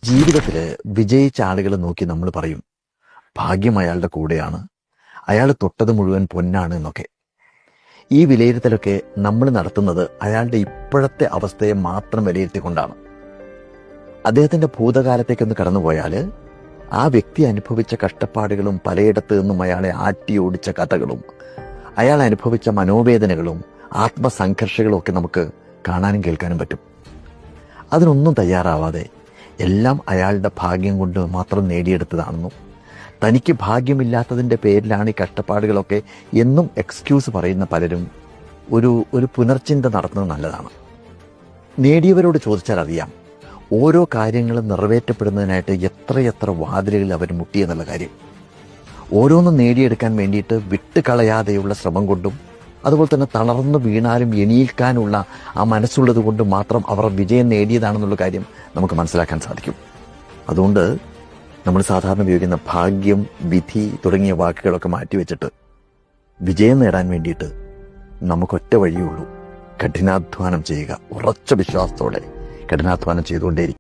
ജീവിതത്തിൽ വിജയിച്ച ആളുകളെ നോക്കി നമ്മൾ പറയും ഭാഗ്യം അയാളുടെ കൂടെയാണ്, അയാൾ തൊട്ടത് മുഴുവൻ പൊന്നാണ് എന്നൊക്കെ. ഈ വിലയിരുത്തലൊക്കെ നമ്മൾ നടത്തുന്നത് അയാളുടെ ഇപ്പോഴത്തെ അവസ്ഥയെ മാത്രം വിലയിരുത്തിക്കൊണ്ടാണ്. അദ്ദേഹത്തിന്റെ ഭൂതകാലത്തേക്കൊന്ന് കടന്നുപോയാൽ ആ വ്യക്തി അനുഭവിച്ച കഷ്ടപ്പാടുകളും പലയിടത്ത് നിന്നും അയാളെ ആട്ടി ഓടിച്ച കഥകളും അയാൾ അനുഭവിച്ച മനോവേദനകളും ആത്മസംഘർഷങ്ങളും ഒക്കെ നമുക്ക് കാണാനും കേൾക്കാനും പറ്റും. അതിനൊന്നും തയ്യാറാവാതെ എല്ലാം അയാളുടെ ഭാഗ്യം കൊണ്ട് മാത്രം നേടിയെടുത്തതാണെന്നും തനിക്ക് ഭാഗ്യമില്ലാത്തതിൻ്റെ പേരിലാണ് ഈ കഷ്ടപ്പാടുകളൊക്കെ എന്നും എക്സ്ക്യൂസ് പറയുന്ന പലരും ഒരു പുനർചിന്ത നടത്തുന്നത് നല്ലതാണ്. നേടിയവരോട് ചോദിച്ചാൽ അറിയാം ഓരോ കാര്യങ്ങളും നിറവേറ്റപ്പെടുന്നതിനായിട്ട് എത്രയെത്ര വാതിലുകൾ അവർ മുട്ടിയെന്നുള്ള കാര്യം. ഓരോന്നും നേടിയെടുക്കാൻ വേണ്ടിയിട്ട് വിട്ടുകളയാതെയുള്ള ശ്രമം കൊണ്ടും അതുപോലെ തന്നെ തളർന്നു വീണാലും എണീൽക്കാനുള്ള ആ മനസ്സുള്ളത് കൊണ്ട് മാത്രം അവർ വിജയം നേടിയതാണെന്നുള്ള കാര്യം നമുക്ക് മനസ്സിലാക്കാൻ സാധിക്കും. അതുകൊണ്ട് നമ്മൾ സാധാരണ ഉപയോഗിക്കുന്ന ഭാഗ്യം, വിധി തുടങ്ങിയ വാക്കുകളൊക്കെ മാറ്റിവെച്ചിട്ട് വിജയം നേടാൻ വേണ്ടിയിട്ട് നമുക്കൊറ്റ വഴിയുള്ളൂ: കഠിനാധ്വാനം ചെയ്യുക. ഉറച്ച വിശ്വാസത്തോടെ കഠിനാധ്വാനം ചെയ്തുകൊണ്ടേയിരിക്കും.